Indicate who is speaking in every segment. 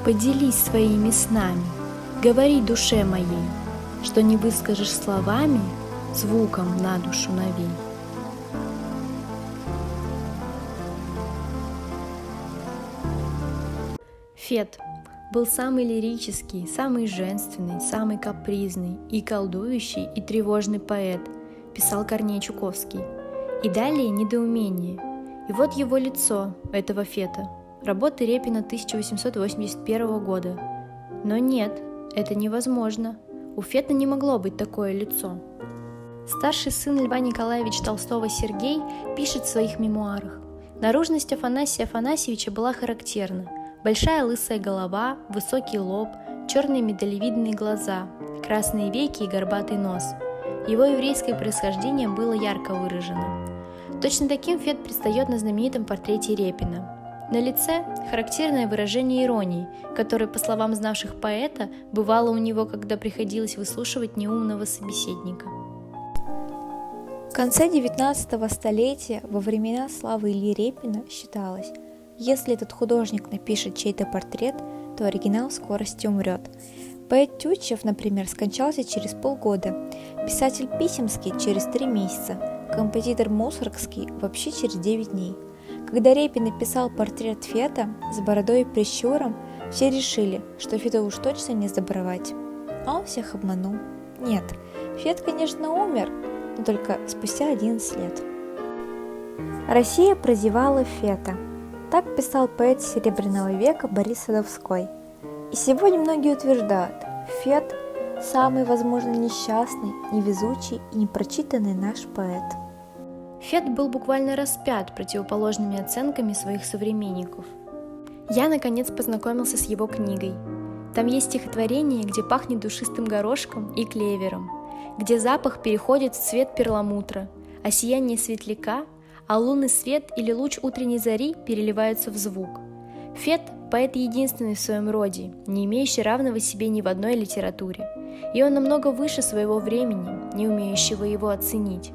Speaker 1: Поделись своими снами, говори душе моей, что не выскажешь словами, звуком на душу навей. Фет был самый лирический, самый женственный, самый капризный и колдующий, и тревожный поэт, писал Корней Чуковский. И далее недоумение. И вот его лицо, этого Фета, работы Репина 1881 года. Но нет, это невозможно. У Фета не могло быть такое лицо. Старший сын Льва Николаевича Толстого Сергей пишет в своих мемуарах. Наружность Афанасия Афанасьевича была характерна. Большая лысая голова, высокий лоб, черные медалевидные глаза, красные веки и горбатый нос. Его еврейское происхождение было ярко выражено. Точно таким Фет предстает на знаменитом портрете Репина. На лице характерное выражение иронии, которое, по словам знавших поэта, бывало у него, когда приходилось выслушивать неумного собеседника.
Speaker 2: В конце 19 столетия, во времена славы Ильи Репина, считалось, если этот художник напишет чей-то портрет, то оригинал в скорости умрет. Поэт Тютчев, например, скончался через полгода, писатель Писемский через 3 месяца, композитор Мусоргский вообще через 9 дней. Когда Репин написал портрет Фета с бородой и прищуром, все решили, что Фета уж точно не сдобровать. А он всех обманул. Нет, Фет, конечно, умер, но только спустя 11 лет. Россия прозевала Фета. Так писал поэт Серебряного века Борис Садовской. И сегодня многие утверждают, Фет – самый, возможно, несчастный, невезучий и непрочитанный наш поэт.
Speaker 1: Фет был буквально распят противоположными оценками своих современников. Я, наконец, познакомился с его книгой. Там есть стихотворение, где пахнет душистым горошком и клевером, где запах переходит в цвет перламутра, а сияние светляка, а лунный свет или луч утренней зари переливаются в звук. Фет – поэт единственный в своем роде, не имеющий равного себе ни в одной литературе, и он намного выше своего времени, не умеющего его оценить,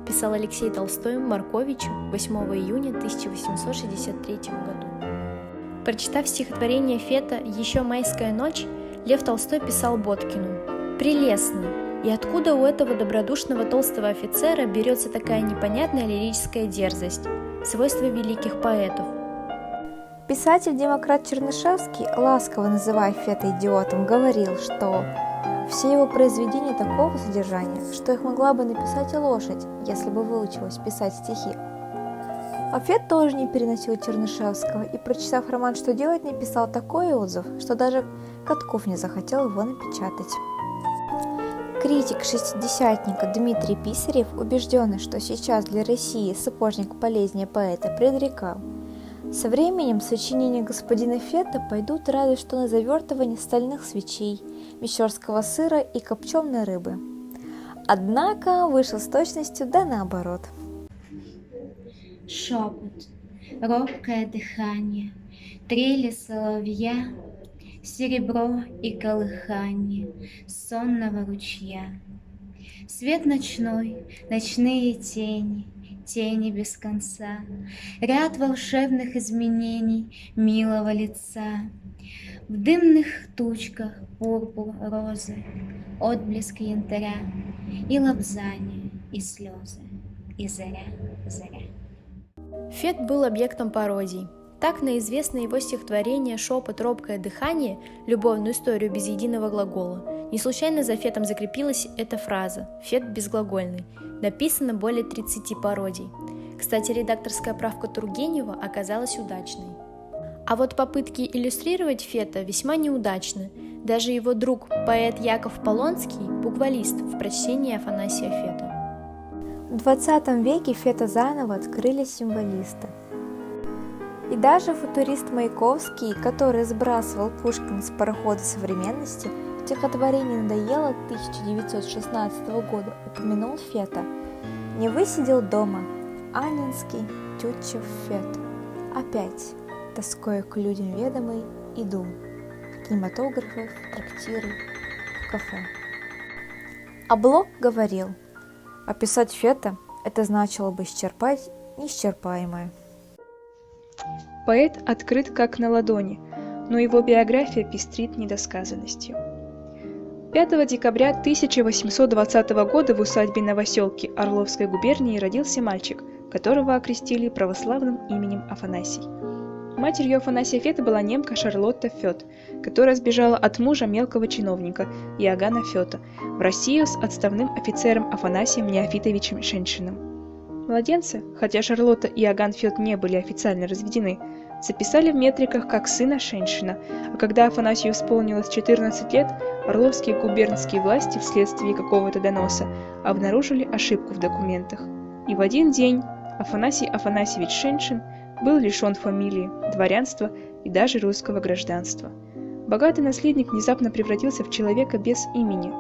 Speaker 1: писал Алексей Толстой Марковичу 8 июня 1863 году. Прочитав стихотворение Фета «Еще майская ночь», Лев Толстой писал Боткину: «Прелестно! И откуда у этого добродушного толстого офицера берется такая непонятная лирическая дерзость, свойство великих поэтов?»
Speaker 2: Писатель-демократ Чернышевский, ласково называя Фета идиотом, говорил, что все его произведения такого содержания, что их могла бы написать и лошадь, если бы выучилась писать стихи. А Фет тоже не переносил Чернышевского и, прочитав роман «Что делать?», написал такой отзыв, что даже Катков не захотел его напечатать. Критик шестидесятника Дмитрий Писарев, убежденный, что сейчас для России сапожник полезнее поэта, предрекал: со временем сочинения господина Фета пойдут разве что на завертывание стальных свечей, мещерского сыра и копченой рыбы. Однако вышел с точностью да наоборот.
Speaker 3: Шепот, робкое дыхание, трели соловья, серебро и колыхание сонного ручья. Свет ночной, ночные тени, тени без конца, ряд волшебных изменений милого лица. В дымных тучках пурпур розы, отблеск янтаря, и лобзание, и слезы, и заря, заря.
Speaker 1: Фет был объектом пародий. Так на известное его стихотворение «Шепот, робкое дыхание», любовную историю без единого глагола, не случайно за Фетом закрепилась эта фраза «Фет безглагольный». Написано более 30 пародий. Кстати, редакторская правка Тургенева оказалась удачной. А вот попытки иллюстрировать Фета весьма неудачны. Даже его друг, поэт Яков Полонский, буквалист, в прочтении Афанасия Фета.
Speaker 2: В 20 веке Фета заново открыли символисты. И даже футурист Маяковский, который сбрасывал Пушкина с парохода современности, в стихотворении «Надоело» 1916 года упомянул Фета. Не высидел дома Анненский, Тютчев, Фет. Опять, тоскою к людям ведомой, иду в кинематографы, в трактиры, в кафе. А Блок говорил: описать Фета – это значило бы исчерпать неисчерпаемое.
Speaker 4: Поэт открыт как на ладони. но его биография пестрит недосказанностью. 5 декабря 1820 года в усадьбе Новоселки Орловской губернии родился мальчик, которого окрестили православным именем Афанасий. Матерью Афанасия Фета была немка Шарлотта Фет, которая сбежала от мужа мелкого чиновника Иоганна Фета в Россию с отставным офицером Афанасием Неофитовичем Шеньшиным. Младенца, хотя Шарлотта и Иоганн Фет не были официально разведены, записали в метриках как сына Шеньшина, а когда Афанасию исполнилось 14 лет, орловские губернские власти вследствие какого-то доноса обнаружили ошибку в документах. И в один день Афанасий Афанасьевич Шеньшин был лишен фамилии, дворянства и даже русского гражданства. Богатый наследник внезапно превратился в человека без имени,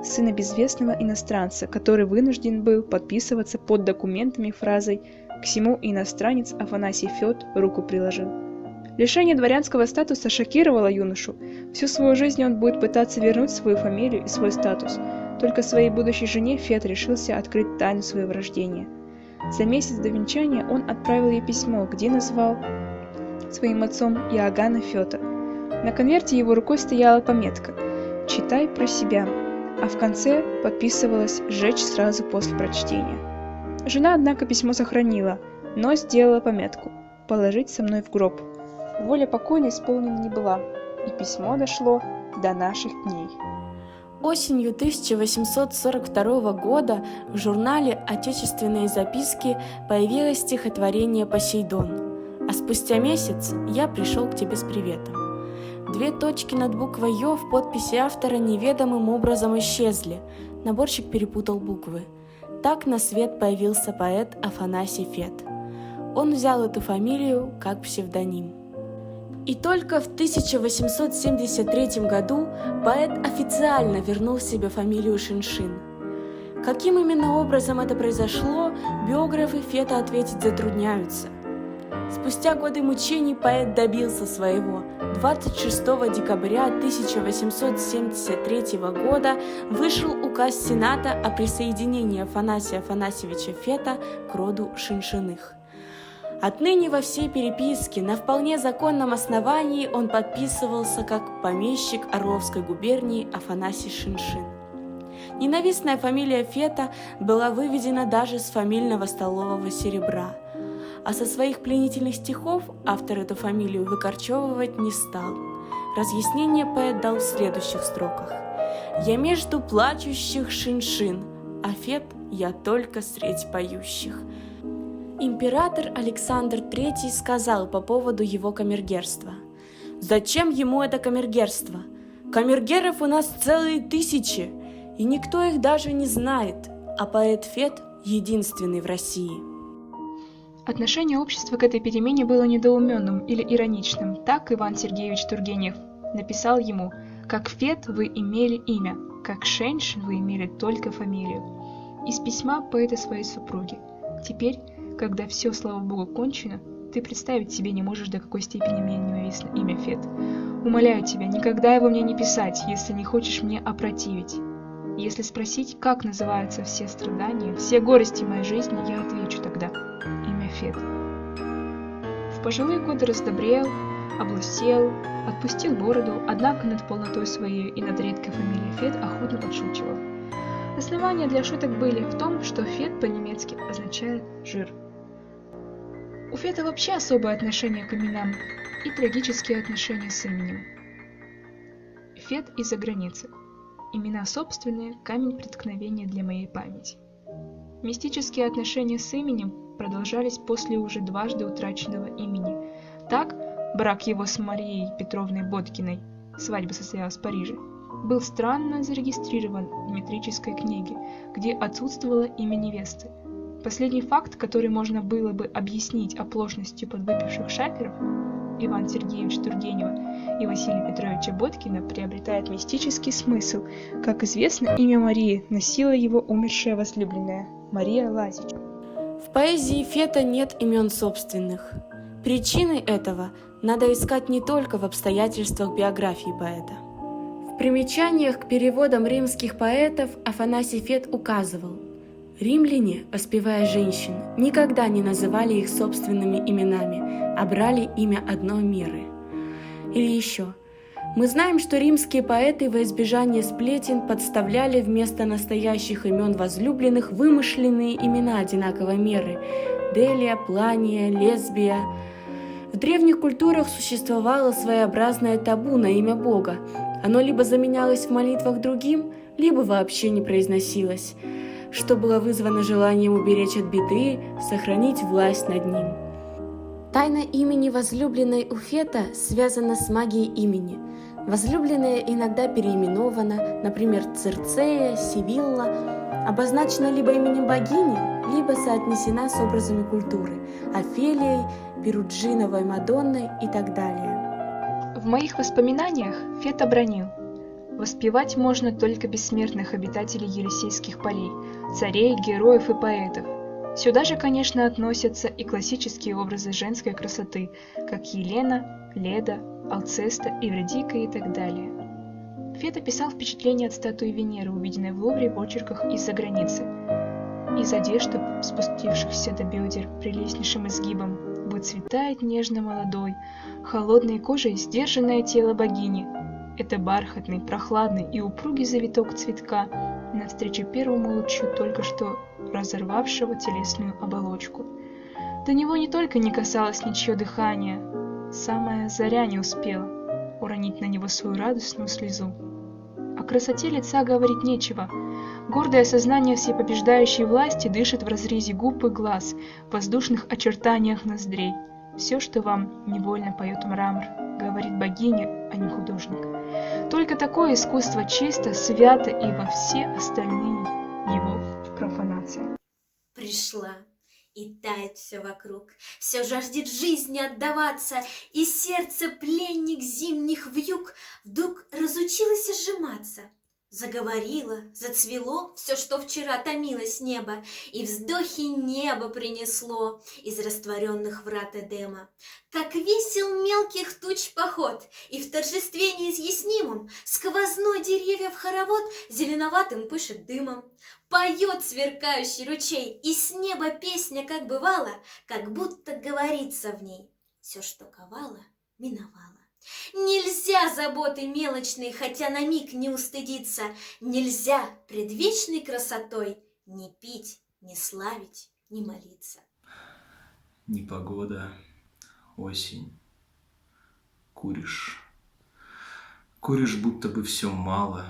Speaker 4: сына безвестного иностранца, который вынужден был подписываться под документами фразой «К сему иностранец Афанасий Фет руку приложил». Лишение дворянского статуса шокировало юношу. Всю свою жизнь он будет пытаться вернуть свою фамилию и свой статус. Только своей будущей жене Фет решился открыть тайну своего рождения. За месяц до венчания он отправил ей письмо, где назвал своим отцом Иоганна Фета. На конверте его рукой стояла пометка «Читай про себя», а в конце подписывалось «Сжечь сразу после прочтения». Жена, однако, письмо сохранила, но сделала пометку «Положить со мной в гроб». Воля покойной исполнена не была, и письмо дошло до наших дней.
Speaker 5: Осенью 1842 года в журнале «Отечественные записки» появилось стихотворение «Посейдон», а спустя месяц я пришел к тебе с приветом. 2 точки над буквой «Ё» в подписи автора неведомым образом исчезли, наборщик перепутал буквы. Так на свет появился поэт Афанасий Фет. Он взял эту фамилию как псевдоним. И только в 1873 году поэт официально вернул себе фамилию Шеньшин. Каким именно образом это произошло, биографы Фета ответить затрудняются. Спустя годы мучений поэт добился своего. 26 декабря 1873 года вышел указ Сената о присоединении Афанасия Афанасьевича Фета к роду Шеньшиных. Отныне во всей переписке на вполне законном основании он подписывался как помещик Орловской губернии Афанасий Шеньшин. Ненавистная фамилия Фета была выведена даже с фамильного столового серебра, а со своих пленительных стихов автор эту фамилию выкорчевывать не стал. Разъяснение поэт дал в следующих строках: «Я между плачущих Шеньшин, а Фет я только средь поющих». Император Александр III сказал по поводу его камергерства: «Зачем ему это камергерство? Камергеров у нас целые 1000, и никто их даже не знает, а поэт Фет единственный в России».
Speaker 4: Отношение общества к этой перемене было недоуменным или ироничным. Так Иван Сергеевич Тургенев написал ему: «Как Фет вы имели имя, как Шеньшин вы имели только фамилию». Из письма поэта своей супруге. Теперь, когда все, слава богу, кончено, ты представить себе не можешь, до какой степени мне ненавистно имя Фет. Умоляю тебя, никогда его мне не писать, если не хочешь мне опротивить. Если спросить, как называются все страдания, все горести моей жизни, я отвечу тогда: имя Фет. В пожилые годы раздобрел, облысел, отпустил бороду, однако над полнотой своей и над редкой фамилией Фет охотно подшучивал. Основания для шуток были в том, что Фет по-немецки означает «жир». У Фета вообще особое отношение к именам и трагические отношения с именем. Фет из-за границы. Имена собственные – камень преткновения для моей памяти. Мистические отношения с именем продолжались после уже дважды утраченного имени. Так, брак его с Марией Петровной Боткиной, свадьба состоялась в Париже, был странно зарегистрирован в метрической книге, где отсутствовало имя невесты. Последний факт, который можно было бы объяснить оплошностью подвыпивших шаперов, Ивана Сергеевича Тургенева и Василия Петровича Боткина, приобретает мистический смысл. Как известно, имя Марии носила его умершая возлюбленная Мария Лазич.
Speaker 5: В поэзии Фета нет имен собственных. Причиной этого надо искать не только в обстоятельствах биографии поэта. В примечаниях к переводам римских поэтов Афанасий Фет указывал: римляне, воспевая женщин, никогда не называли их собственными именами, а брали имя одной Миры. Или еще. Мы знаем, что римские поэты во избежание сплетен подставляли вместо настоящих имен возлюбленных вымышленные имена одинаковой меры – Делия, Плания, Лесбия. В древних культурах существовало своеобразное табу на имя Бога. Оно либо заменялось в молитвах другим, либо вообще не произносилось, что было вызвано желанием уберечь от беды, сохранить власть над ним. Тайна имени возлюбленной у Фета связана с магией имени. Возлюбленная иногда переименована, например, Цирцея, Сибилла, обозначена либо именем богини, либо соотнесена с образами культуры – Офелией, Перуджиновой Мадонной и так далее.
Speaker 4: В моих воспоминаниях Фет обронил: «Воспевать можно только бессмертных обитателей Елисейских полей, царей, героев и поэтов. Сюда же, конечно, относятся и классические образы женской красоты, как Елена, Леда, Алцеста, Эвридика и так далее». Фет описал впечатление от статуи Венеры, увиденной в Лувре в очерках из-за границы. Из одежд, спустившихся до бедер прелестнейшим изгибом, выцветает нежно-молодой, холодной кожей сдержанное тело богини. Это бархатный, прохладный и упругий завиток цветка навстречу первому лучу только что разорвавшего телесную оболочку. До него не только не касалось ничье дыхание, самая заря не успела уронить на него свою радостную слезу. О красоте лица говорить нечего. Гордое сознание всепобеждающей власти дышит в разрезе губ и глаз, в воздушных очертаниях ноздрей. Все, что вам невольно поет мрамор, говорит богиня, а не художник. Только такое искусство чисто, свято и во все остальные его профанация.
Speaker 6: Пришла, и тает все вокруг, все жаждет жизни отдаваться, и сердце пленник зимних вьюг вдруг разучилось сжиматься. Заговорило, зацвело все, что вчера томилось небо, и вздохи небо принесло из растворенных врат Эдема. Как весел мелких туч поход, и в торжестве неизъяснимом сквозной деревьев хоровод зеленоватым пышет дымом. Поет сверкающий ручей, и с неба песня, как бывало, как будто говорится в ней: все, что ковало, миновало. Нельзя заботы мелочной, хотя на миг не устыдиться, нельзя пред вечной красотой ни пить, ни славить, ни молиться.
Speaker 7: Непогода, осень, куришь, будто бы все мало,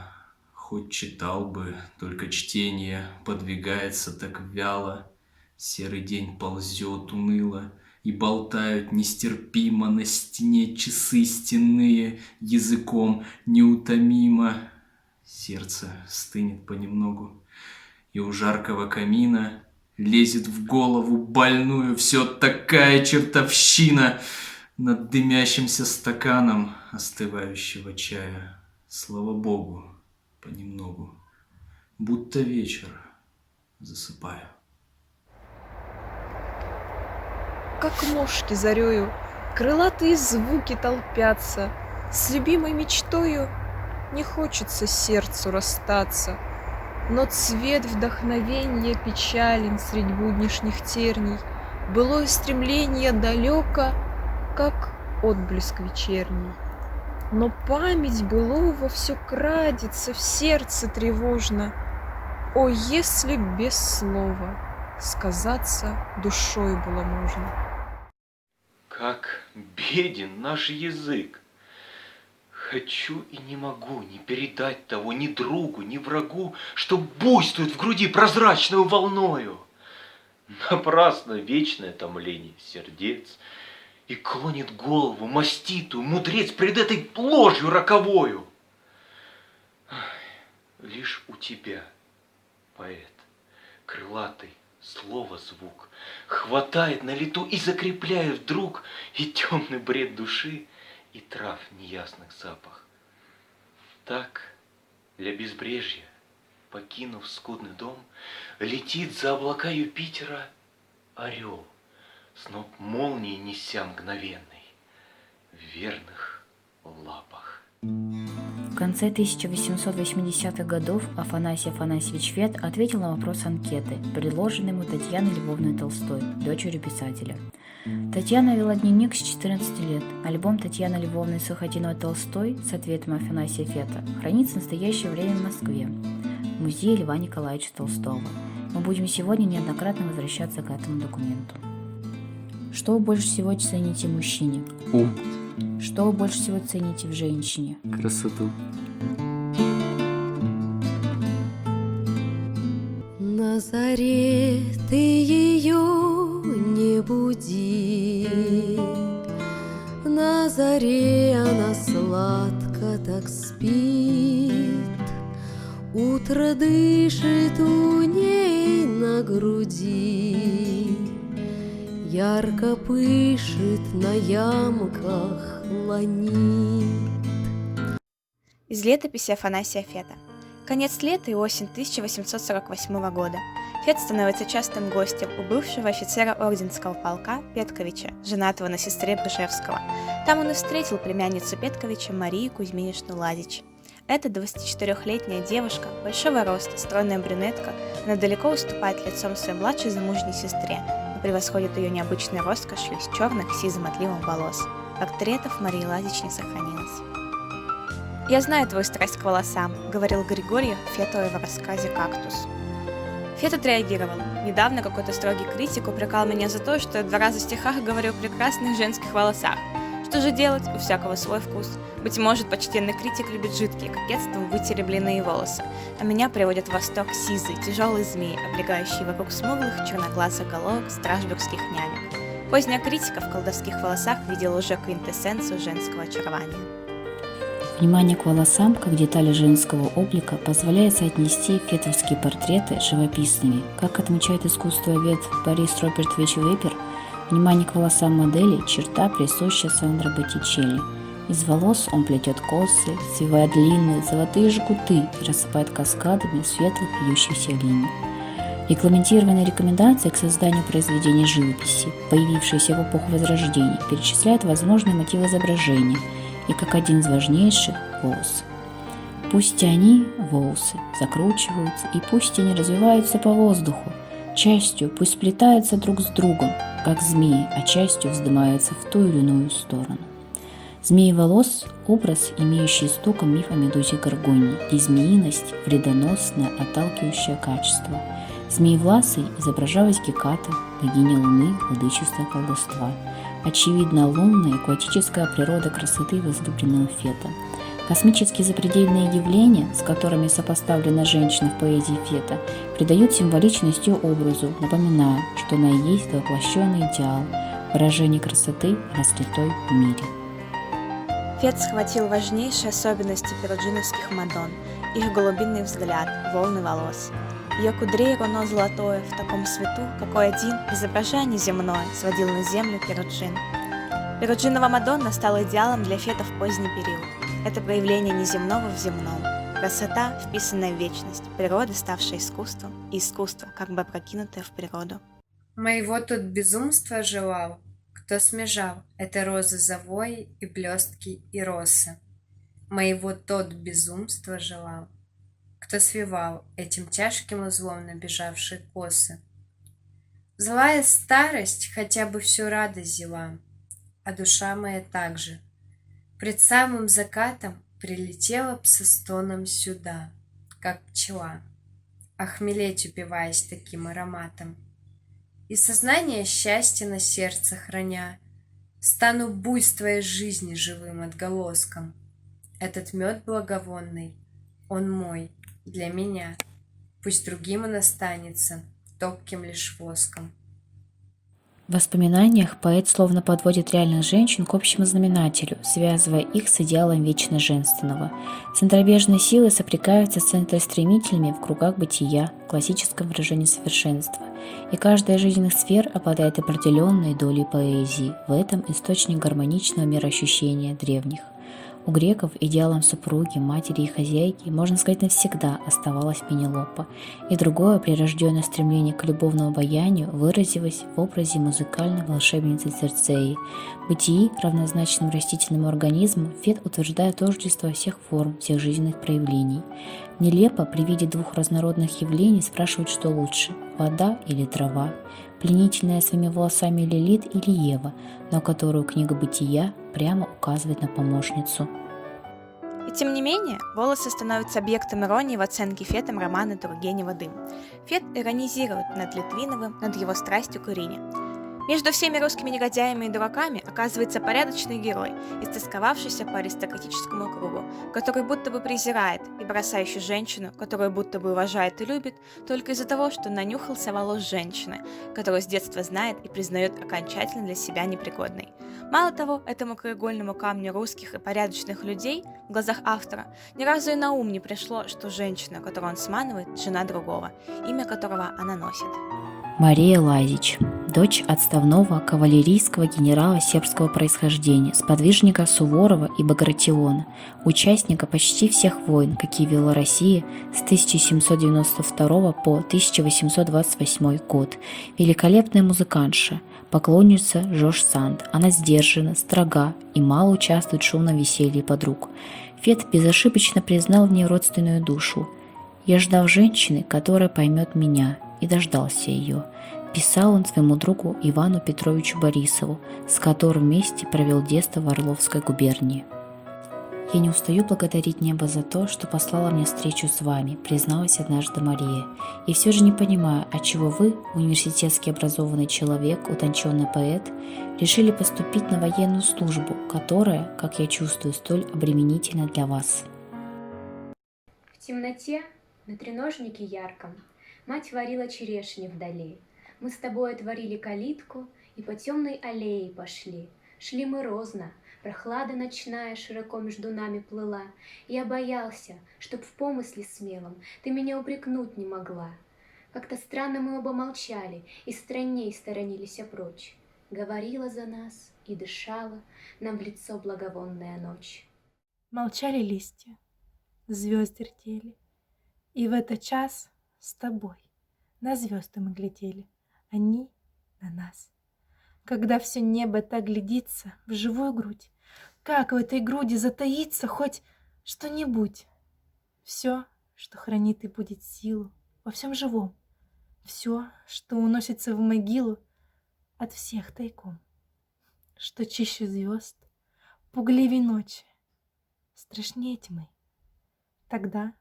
Speaker 7: хоть читал бы, только чтение подвигается так вяло, серый день ползет уныло, и болтают нестерпимо на стене часы стенные, языком неутомимо. Сердце стынет понемногу, и у жаркого камина лезет в голову больную все такая чертовщина. Над дымящимся стаканом остывающего чая, слава Богу, понемногу, будто вечер, засыпаю.
Speaker 8: Как мошки зарею, крылатые звуки толпятся, с любимой мечтою не хочется сердцу расстаться. Но цвет вдохновенья печален средь буднишних терний, былое стремление далеко, как отблеск вечерний. Но память былого все крадется в сердце тревожно. О, если б без слова сказаться душой было можно!
Speaker 9: Как беден наш язык! Хочу и не могу не передать того ни другу, ни врагу, что буйствует в груди прозрачную волною. Напрасно вечное томление сердец, и клонит голову маститую мудрец пред этой ложью роковою. Лишь у тебя, поэт, крылатый, слово звук хватает на лету и закрепляет вдруг и темный бред души, и трав неясных запах. Так для безбрежья, покинув скудный дом, летит за облака Юпитера орел, сноп молнии неся мгновенный в верных лапах.
Speaker 10: В конце 1880-х годов Афанасий Афанасьевич Фет ответил на вопрос анкеты, предложенный ему Татьяной Львовной Толстой, дочерью писателя. Татьяна вела дневник с 14 лет. Альбом Татьяны Львовны Сухотиновой-Толстой с ответом Афанасия Фета хранится в настоящее время в Москве, в музее Льва Николаевича Толстого. Мы будем сегодня неоднократно возвращаться к этому документу. Что вы больше всего цените в мужчине?
Speaker 7: Ум.
Speaker 10: Что вы больше всего цените в женщине?
Speaker 7: Красоту.
Speaker 11: На заре ты ее не буди, на заре она сладко так спит, утро дышит у ней на груди, ярко пышет на ямках ланит.
Speaker 2: Из летописи Афанасия Фета. Конец лета и осень 1848 года. Фет становится частым гостем у бывшего офицера Орденского полка Петковича, женатого на сестре Бржевского. Там он и встретил племянницу Петковича Марию Кузьминишну Ладич. Эта 24-летняя девушка, большого роста, стройная брюнетка, она далеко уступает лицом своей младшей замужней сестре, но превосходит ее необычной роскошью из черных сизым отливом волос. Портретов Марии Ладич не сохранилось. «Я знаю твою страсть к волосам», — говорил Григорий Фету в рассказе «Кактус». Фет отреагировал. Недавно какой-то строгий критик упрекал меня за то, что я 2 раза в стихах говорю о прекрасных женских волосах. Что же делать? У всякого свой вкус. Быть может, почтенный критик любит жидкие, кокетством вытеребленные волосы, а меня приводят в восторг сизые, тяжелые змеи, облегающие вокруг смуглых, черноглазых головок страсбургских нянек. Поздняя критика в колдовских волосах видела уже квинтэссенцию женского очарования.
Speaker 10: Внимание к волосам, как детали женского облика, позволяет соотнести фетовские портреты с живописными. Как отмечает искусствовед Борис Робертович Вепер, внимание к волосам модели – черта, присущая Сандро Боттичелли. Из волос он плетет косы, свивая длинные золотые жгуты и рассыпает каскадами светлых вьющихся линий. Регламентированные рекомендации к созданию произведений живописи, появившиеся в эпоху Возрождения, перечисляют возможные мотивы изображения – и как один из важнейших – волосы. Пусть они, волосы, закручиваются, и пусть они развиваются по воздуху, частью пусть сплетаются друг с другом, как змеи, а частью вздымаются в ту или иную сторону. Змеи волос – образ, имеющий истоком миф о Медузе Горгоне, и змеиность – вредоносное, отталкивающее качество. Змеевласой изображалась Геката, богиня Луны, владычества колдовства. Очевидно, лунная экватическая природа красоты возлюбленного Фета. Космические запредельные явления, с которыми сопоставлена женщина в поэзии Фета, придают символичность ее образу, напоминая, что она и есть воплощенный идеал, выражение красоты, расцветой в мире.
Speaker 2: Фет схватил важнейшие особенности перуджиновских мадон, их голубиный взгляд, волны волос. Ее кудрей руно золотое в таком свету, какой один, изображая неземное, сводил на землю Перуджин. Перуджинова Мадонна стала идеалом для Фета в поздний период. Это проявление неземного в земном. Красота, вписанная в вечность, природа, ставшая искусством, и искусство, как бы опрокинутое в природу.
Speaker 12: Моего тут безумства желал, кто смежал это розы завои и блестки и росы. Моего тот безумства желал, кто свивал этим тяжким узлом набежавшие косы. Злая старость хотя бы всю радость взяла, а душа моя также. Пред самым закатом прилетела б со стоном сюда, как пчела, охмелеть упиваясь таким ароматом. И сознание счастья на сердце храня, стану буйствуя жизни живым отголоском. Этот мед благовонный, он мой, для меня, пусть другим он останется топким лишь воском.
Speaker 10: В воспоминаниях поэт словно подводит реальных женщин к общему знаменателю, связывая их с идеалом вечно женственного. Центробежные силы сопрягаются с центростремительными в кругах бытия, в классическом выражении совершенства, и каждая из жизненных сфер обладает определенной долей поэзии, в этом источник гармоничного мироощущения древних. У греков идеалом супруги, матери и хозяйки, можно сказать, навсегда оставалась Пенелопа, и другое прирожденное стремление к любовному обаянию выразилось в образе музыкальной волшебницы Цирцеи. В бытии, равнозначном растительному организму, Фет утверждает тождество всех форм, всех жизненных проявлений. Нелепо при виде двух разнородных явлений спрашивать, что лучше – вода или трава, пленительная своими волосами Лилит или Ева, на которую книга «Бытия» прямо указывает на помощницу.
Speaker 2: И тем не менее, волосы становятся объектом иронии в оценке Фетом романа Тургенева «Дым». Фет иронизирует над Литвиновым, над его страстью к Ирине. Между всеми русскими негодяями и дураками оказывается порядочный герой, истосковавшийся по аристократическому кругу, который будто бы презирает и бросающий женщину, которую будто бы уважает и любит, только из-за того, что нанюхался волос женщины, которую с детства знает и признает окончательно для себя непригодной. Мало того, этому краеугольному камню русских и порядочных людей в глазах автора ни разу и на ум не пришло, что женщина, которую он сманывает, жена другого, имя которого она носит.
Speaker 10: Мария Лазич, дочь отставного кавалерийского генерала сербского происхождения, сподвижника Суворова и Багратиона, участника почти всех войн, какие вела Россия с 1792 по 1828 год, великолепная музыкантша, поклонница Жорж Санд. Она сдержана, строга и мало участвует в шумном веселье подруг. Фет безошибочно признал в ней родственную душу. «Я ждал женщины, которая поймет меня, и дождался ее», писал он своему другу Ивану Петровичу Борисову, с которым вместе провел детство в Орловской губернии. «Я не устаю благодарить небо за то, что послало мне встречу с вами», призналась однажды Мария. «И все же не понимаю, отчего вы, университетски образованный человек, утонченный поэт, решили поступить на военную службу, которая, как я чувствую, столь обременительна для вас».
Speaker 13: В темноте, на треножнике ярком, мать варила черешни вдали. Мы с тобой отворили калитку и по темной аллее пошли. Шли мы розно, прохлада ночная широко между нами плыла. Я боялся, чтоб в помысле смелом ты меня упрекнуть не могла. Как-то странно мы оба молчали и странней сторонились прочь. Говорила за нас и дышала нам в лицо благовонная ночь.
Speaker 14: Молчали листья, звезды рдели, и в этот час с тобой на звезды мы глядели, они на нас. Когда все небо так глядится в живую грудь, как в этой груди затаится хоть что-нибудь? Все, что хранит и будет силу во всем живом, все, что уносится в могилу от всех тайком, что чище звезд, пугливей ночи, страшнее тьмы. Тогда,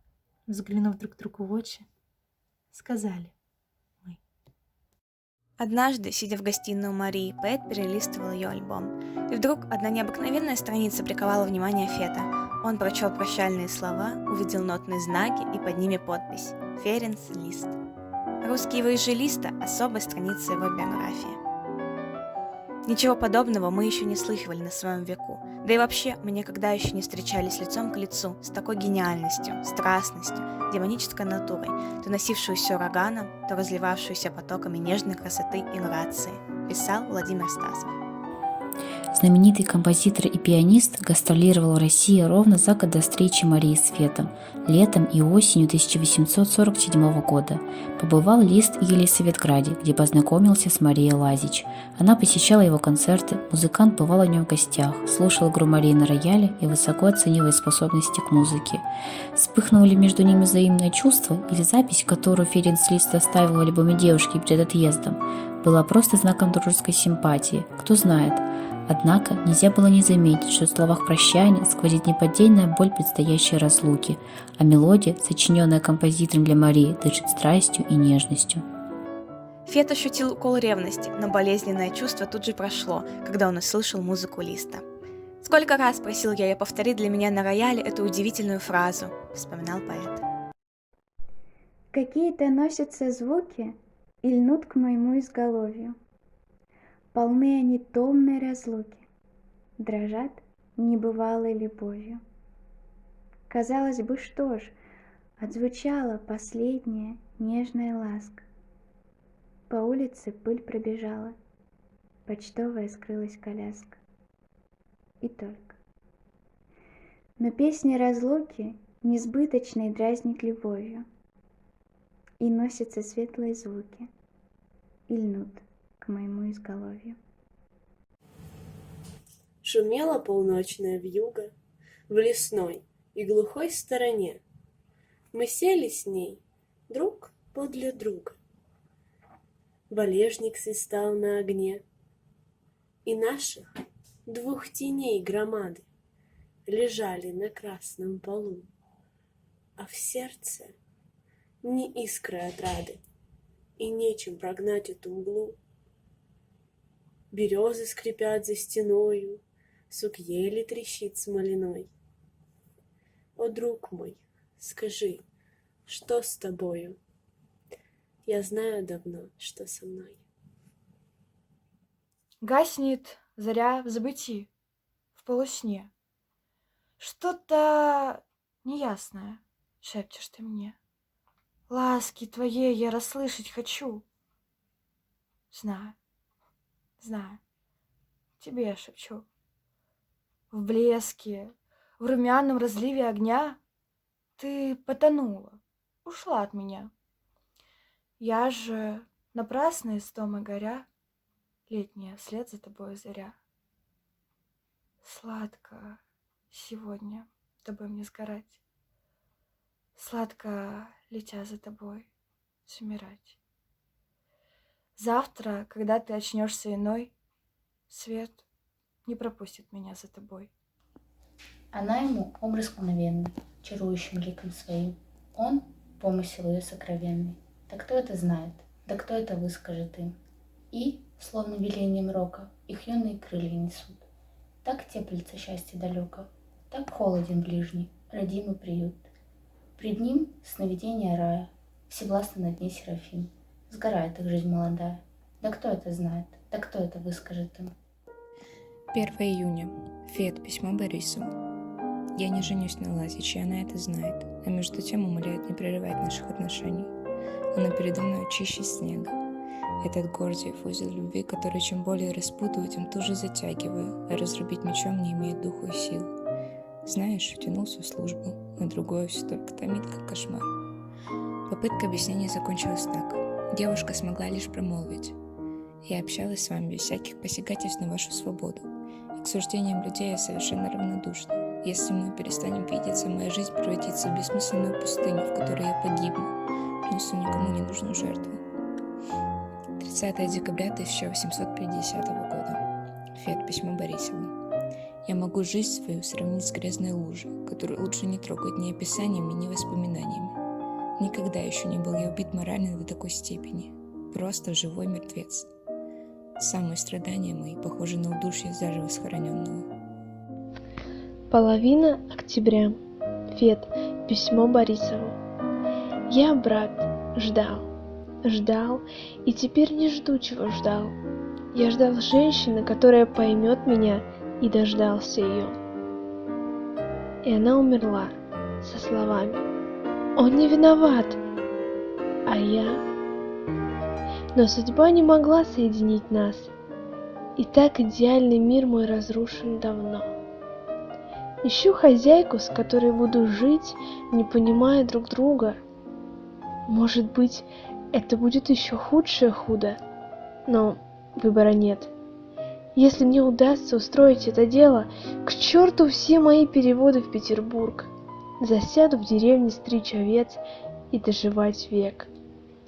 Speaker 14: взглянув друг другу в очи, сказали мы.
Speaker 2: Однажды, сидя в гостиной у Марии, поэт перелистывал ее альбом. И вдруг одна необыкновенная страница приковала внимание Фета. Он прочел прощальные слова, увидел нотные знаки и под ними подпись «Ференц Лист». Русский выезжий Листа – особая страница его биографии. Ничего подобного мы еще не слыхивали на своем веку. Да и вообще, мы никогда еще не встречались лицом к лицу с такой гениальностью, страстностью, демонической натурой, то носившуюся ураганом, то разливавшуюся потоками нежной красоты и грации, писал Владимир Стасов.
Speaker 10: Знаменитый композитор и пианист гастролировал в России ровно за год до встречи Марии с Фетом, летом и осенью 1847 года. Побывал Лист в Елисаветграде, где познакомился с Марией Лазич. Она посещала его концерты, музыкант бывал у нее в гостях, слушал игру Марии на рояле и высоко оценил ее способности к музыке. Вспыхнуло ли между ними взаимное чувство, или запись, которую Ференц Лист оставил в альбоме девушки перед отъездом, была просто знаком дружеской симпатии, кто знает. Однако нельзя было не заметить, что в словах прощания сквозит неподдельная боль предстоящей разлуки, а мелодия, сочиненная композитором для Марии, дышит страстью и нежностью.
Speaker 2: Фет ощутил укол ревности, но болезненное чувство тут же прошло, когда он услышал музыку Листа. «Сколько раз просил я повторить для меня на рояле эту удивительную фразу», — вспоминал поэт.
Speaker 15: «Какие-то носятся звуки и льнут к моему изголовью. Полны они томной разлуки, дрожат небывалой любовью. Казалось бы, что ж, отзвучала последняя нежная ласка. По улице пыль пробежала, почтовая скрылась коляска. И только. Но песня разлуки несбыточной дразнит любовью, и носятся светлые звуки, и льнут к моему изголовью».
Speaker 16: Шумела полночная вьюга в лесной и глухой стороне. Мы сели с ней друг подле друга. Валежник свистал на огне, и наших двух теней громады лежали на красном полу, а в сердце ни искры отрады, и нечем прогнать эту мглу. Березы скрипят за стеною, сук ели трещит смолиной. О, друг мой, скажи, что с тобою? Я знаю давно, что со мной.
Speaker 17: Гаснет заря в забытии, в полусне. Что-то неясное шепчешь ты мне. Ласки твоей я расслышать хочу. Знаю, знаю, тебе я шепчу. В блеске, в румяном разливе огня ты потонула, ушла от меня. Я же, напрасно истомы горя, летняя вслед за тобой заря. Сладко сегодня тобой мне сгорать, сладко, летя за тобой, замирать. Завтра, когда ты очнешься иной, свет не пропустит меня за тобой.
Speaker 10: Она ему образ мгновенный, чарующим ликом своим. Он — помысел ее сокровенный. Да кто это знает, да кто это выскажет им? И, словно велением рока, их юные крылья несут. Так теплится счастье далеко, так холоден ближний, родимый приют. Пред ним сновидение рая, всевластный над ней Серафим. Сгорает их жизнь молодая. Да кто это знает, да кто это выскажет им?
Speaker 18: 1 июня. Фет. Письмо Борисову. Я не женюсь на Лазиче, и она это знает, а между тем умоляет не прерывать наших отношений. Она передо мной чище снега. Этот Гордиев узел любви, который чем более распутываю, тем туже затягиваю, а разрубить мечом не имеет духу и сил. Знаешь, втянулся в службу, а другое все только томит, как кошмар. Попытка объяснения закончилась так. Девушка смогла лишь промолвить: я общалась с вами без всяких посягательств на вашу свободу, и к суждениям людей я совершенно равнодушна. Если мы перестанем видеться, моя жизнь превратится в бессмысленную пустыню, в которой я погибну, принесу никому не нужную жертву. 30 декабря 1850 года. Фет. Письмо Борисову. Я могу жизнь свою сравнить с грязной лужей, которую лучше не трогать ни описаниями, ни воспоминаниями. Никогда еще не был я убит морально до такой степени. Просто живой мертвец. Самые страдания мои похожи на удушье заживо схороненного.
Speaker 19: Половина октября. Фет. Письмо Борисову. Я, брат, ждал, и теперь не жду, чего ждал. Я ждал женщины, которая поймет меня, и дождался ее. И она умерла со словами: «Он не виноват, а я...» Но судьба не могла соединить нас, и так идеальный мир мой разрушен давно. Ищу хозяйку, с которой буду жить, не понимая друг друга. Может быть, это будет еще худшее худо, но выбора нет. Если не удастся устроить это дело, к черту все мои переводы в Петербург. Засяду в деревне стричь овец и доживать век.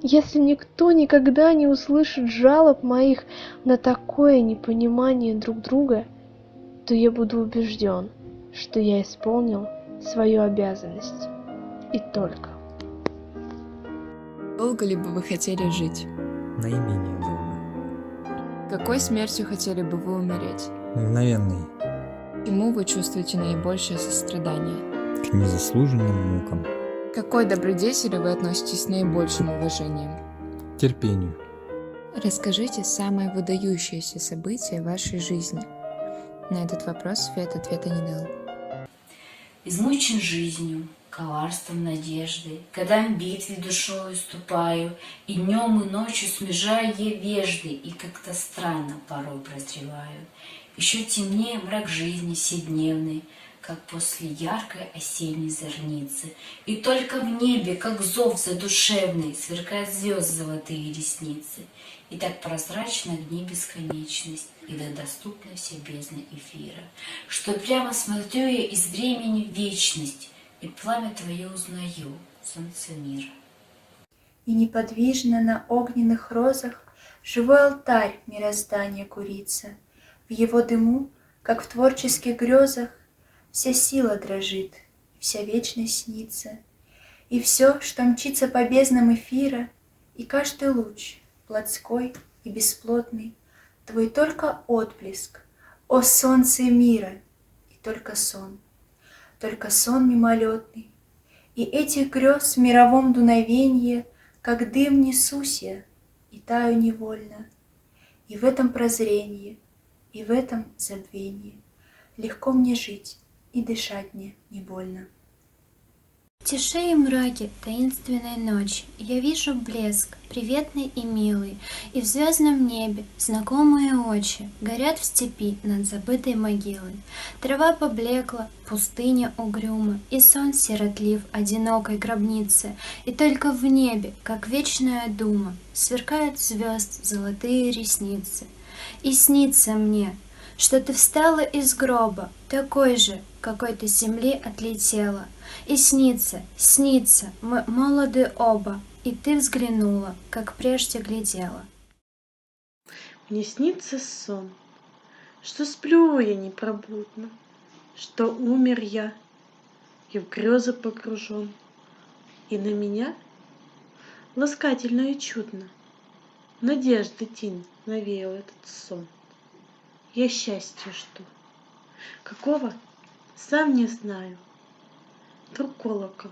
Speaker 19: Если никто никогда не услышит жалоб моих на такое непонимание друг друга, то я буду убежден, что я исполнил свою обязанность. И только.
Speaker 20: Долго ли бы вы хотели жить?
Speaker 21: Наименее долго.
Speaker 20: Какой смертью хотели бы вы умереть?
Speaker 21: Мгновенной.
Speaker 20: Чему вы чувствуете наибольшее сострадание?
Speaker 21: К незаслуженным мукам.
Speaker 20: К какой добродетели вы относитесь с наибольшим уважением?
Speaker 21: Терпению.
Speaker 18: Расскажите самое выдающееся событие в вашей жизни. На этот вопрос Фет ответа не дал.
Speaker 10: Измучен жизнью, коварством надежды, годам битве душою ступаю, и днем и ночью смежаю я вежды, и как-то странно порой прозреваю. Еще темнее мрак жизни седневный, как после яркой осенней зорницы, и только в небе, как зов задушевный, сверкают звезд золотые ресницы, и так прозрачна огни бесконечность, и так доступна вся бездна эфира, что прямо смотрю я из времени в вечность, и пламя твое узнаю, солнце мира.
Speaker 15: И неподвижно на огненных розах живой алтарь мироздания курится. В его дыму, как в творческих грезах, вся сила дрожит, вся вечность снится. И все, что мчится по безднам эфира, и каждый луч, плотской и бесплотный, твой только отблеск, о солнце мира, и только сон мимолетный. И этих грез в мировом дуновенье, как дым несусь я и таю невольно. И в этом прозрении, и в этом забвении легко мне жить, и дышать мне не больно.
Speaker 1: В тиши и мраке таинственной ночи я вижу блеск, приветный и милый, и в звездном небе знакомые очи горят в степи над забытой могилой. Трава поблекла, пустыня угрюма, и сон сиротлив одинокой гробницы, и только в небе, как вечная дума, сверкают звезд золотые ресницы. И снится мне, что ты встала из гроба, такой же, какой ты с земли отлетела. И снится, мы молоды оба, и ты взглянула, как прежде глядела.
Speaker 3: Мне снится сон, что сплю я непробудно, что умер я, и в грезы погружен, и на меня ласкательно и чудно надежды тень навеял этот сон. Я счастья жду, какого сам не знаю. Вдруг колокол,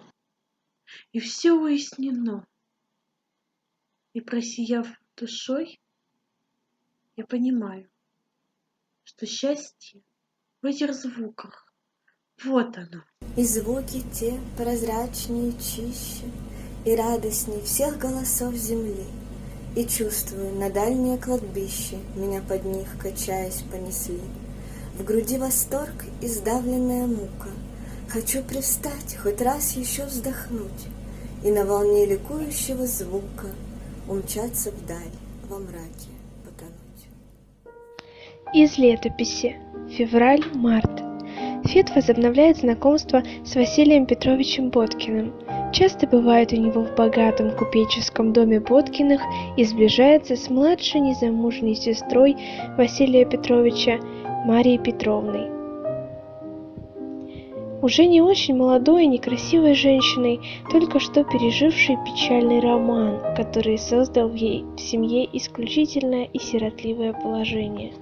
Speaker 3: и все уяснено. И просияв душой, я понимаю, что счастье в этих звуках, вот оно.
Speaker 22: И звуки те прозрачнее, чище и радостней всех голосов земли. И чувствую, на дальнее кладбище меня под них, качаясь, понесли. В груди восторг и сдавленная мука. Хочу привстать, хоть раз еще вздохнуть, и на волне ликующего звука умчаться вдаль, во мраке потонуть.
Speaker 19: Из летописи. Февраль-март. Фет возобновляет знакомство с Василием Петровичем Боткиным. Часто бывает у него в богатом купеческом доме Боткиных и сближается с младшей незамужней сестрой Василия Петровича Марией Петровной. Уже не очень молодой и некрасивой женщиной, только что пережившей печальный роман, который создал в семье исключительное и сиротливое положение.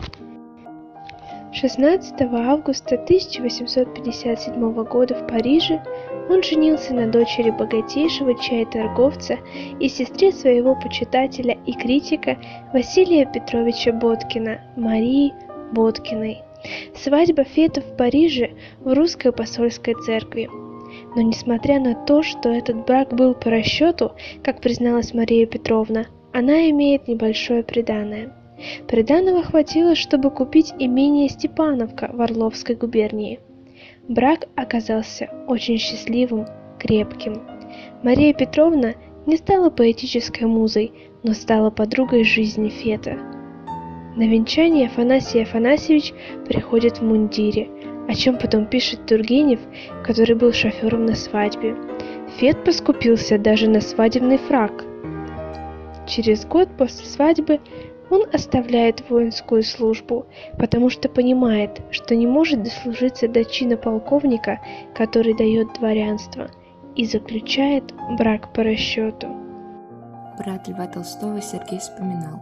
Speaker 19: 16 августа 1857 года в Париже он женился на дочери богатейшего чай-торговца и сестре своего почитателя и критика Василия Петровича Боткина, Марии Боткиной. Свадьба Фета в Париже в русской посольской церкви. Но несмотря на то, что этот брак был по расчету, как призналась Мария Петровна, она имеет небольшое приданое. Приданого хватило, чтобы купить имение Степановка в Орловской губернии. Брак оказался очень счастливым, крепким. Мария Петровна не стала поэтической музой, но стала подругой жизни Фета. На венчание Афанасий Афанасьевич приходит в мундире, о чем потом пишет Тургенев, который был шофером на свадьбе. Фет поскупился даже на свадебный фрак. Через год после свадьбы он оставляет воинскую службу, потому что понимает, что не может дослужиться до чина полковника, который дает дворянство, и заключает брак по расчету.
Speaker 18: Брат Льва Толстого Сергей вспоминал: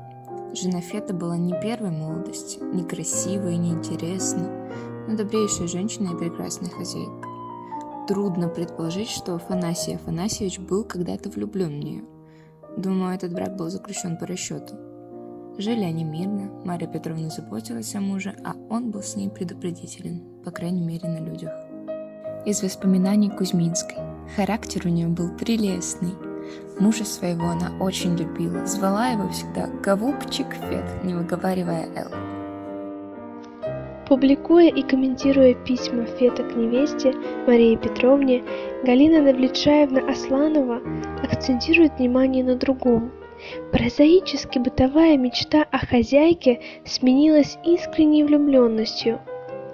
Speaker 18: жена Фета была не первой молодости, не красивой, не интересной, но добрейшая женщина и прекрасная хозяйка. Трудно предположить, что Афанасий Афанасьевич был когда-то влюблен в нее. Думаю, этот брак был заключен по расчету. Жили они мирно, Мария Петровна заботилась о муже, а он был с ней предупредителен, по крайней мере на людях. Из воспоминаний Кузьминской. Характер у нее был прелестный. Мужа своего она очень любила, звала его всегда «Голубчик Фет», не выговаривая «Л».
Speaker 19: Публикуя и комментируя письма Фета к невесте Марии Петровне, Галина Навлечаевна Асланова акцентирует внимание на другом. Прозаически бытовая мечта о хозяйке сменилась искренней влюбленностью.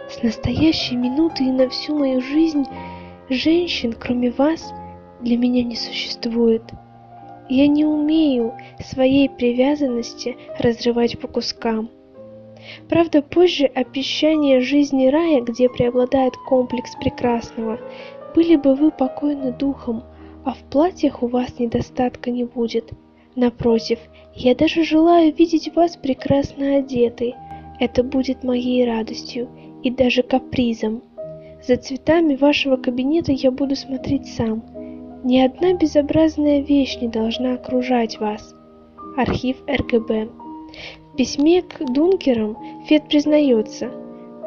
Speaker 19: С настоящей минуты и на всю мою жизнь женщин, кроме вас, для меня не существует. Я не умею своей привязанности разрывать по кускам. Правда, позже обещания жизни рая, где преобладает комплекс прекрасного, были бы вы покойны духом, а в платьях у вас недостатка не будет. Напротив, я даже желаю видеть вас прекрасно одетой. Это будет моей радостью и даже капризом. За цветами вашего кабинета я буду смотреть сам. Ни одна безобразная вещь не должна окружать вас. Архив РГБ. В письме к Дункерам Фет признается: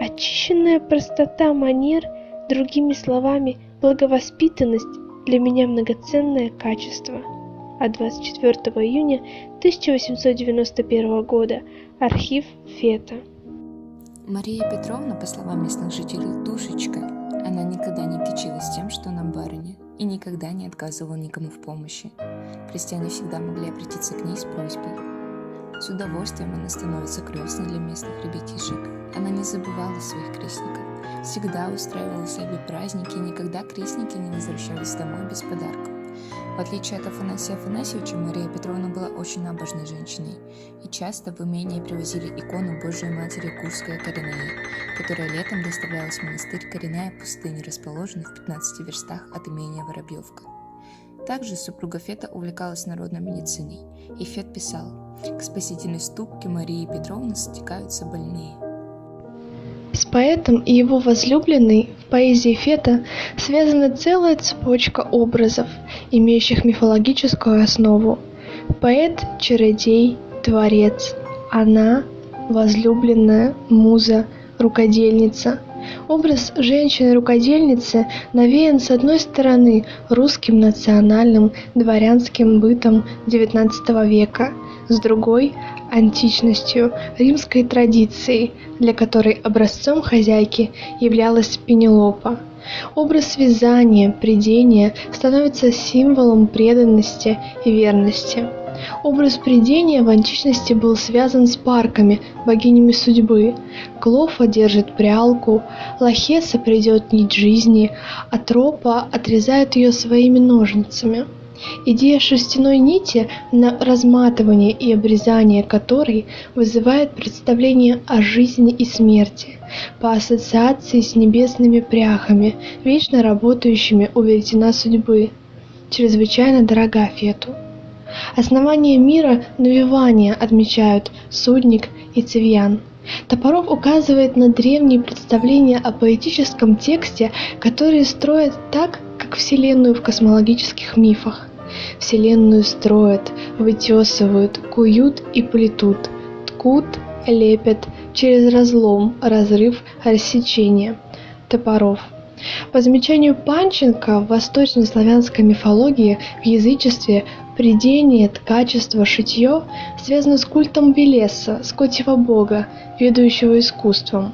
Speaker 19: очищенная простота манер, другими словами, благовоспитанность, для меня многоценное качество. От 24 июня 1891 года. Архив Фета.
Speaker 18: Мария Петровна, по словам местных жителей, душечка. Она никогда не кичилась тем, что она барыня, и никогда не отказывала никому в помощи. Крестьяне всегда могли обратиться к ней с просьбой. С удовольствием она становится крестной для местных ребятишек. Она не забывала своих крестников, всегда устраивала себе праздники, и никогда крестники не возвращались домой без подарков. В отличие от Афанасия Афанасьевича, Мария Петровна была очень набожной женщиной, и часто в имение привозили икону Божией Матери Курская Коренная, которая летом доставлялась в монастырь Коренная пустыни, расположенный в 15 верстах от имения Воробьевка. Также супруга Фета увлекалась народной медициной, и Фет писал: «К спасительной ступке Марии Петровны стекаются больные».
Speaker 4: С поэтом и его возлюбленной в поэзии Фета связана целая цепочка образов, имеющих мифологическую основу. Поэт – чародей, творец, она – возлюбленная, муза, рукодельница. Образ женщины-рукодельницы навеян с одной стороны русским национальным дворянским бытом XIX века, с другой – античностью, римской традицией, для которой образцом хозяйки являлась Пенелопа. Образ вязания, прядения становится символом преданности и верности. Образ прядения в античности был связан с парками, богинями судьбы. Клофа держит прялку, Лахеса придет нить жизни, а Тропа отрезает ее своими ножницами. Идея шерстяной нити, на разматывание и обрезание которой вызывает представление о жизни и смерти, по ассоциации с небесными пряхами, вечно работающими у веретена судьбы, чрезвычайно дорога Фету. Основание мира навевания отмечают Судник и Цивьян. Топоров указывает на древние представления о поэтическом тексте, которые строят так, как Вселенную в космологических мифах. Вселенную строят, вытесывают, куют и плетут, ткут, лепят, через разлом, разрыв, рассечение. Топоров. По замечанию Панченко, в восточнославянской мифологии, в язычестве прядение, ткачество, шитье связано с культом Велеса, скотьего бога, ведущего искусством.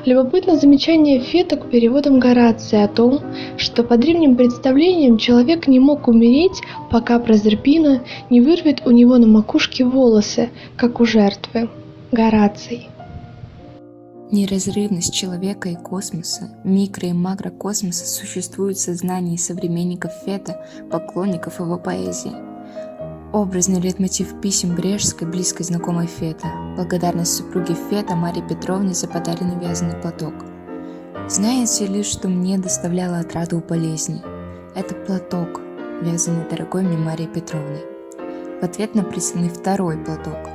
Speaker 4: Любопытно замечание Фета к переводам Горация о том, что по древним представлениям человек не мог умереть, пока Прозерпина не вырвет у него на макушке волосы, как у жертвы. Гораций.
Speaker 18: Неразрывность человека и космоса, микро- и макрокосмоса существует в сознании современников Фета, поклонников его поэзии. Образный лейтмотив писем Брежской, близкой знакомой Фета, благодарность супруге Фета Марии Петровне за подаренный вязаный платок. Знаете ли, что мне доставляло отраду болезни? Это платок, вязаный дорогой мне Марией Петровной. В ответ нам присланный второй платок.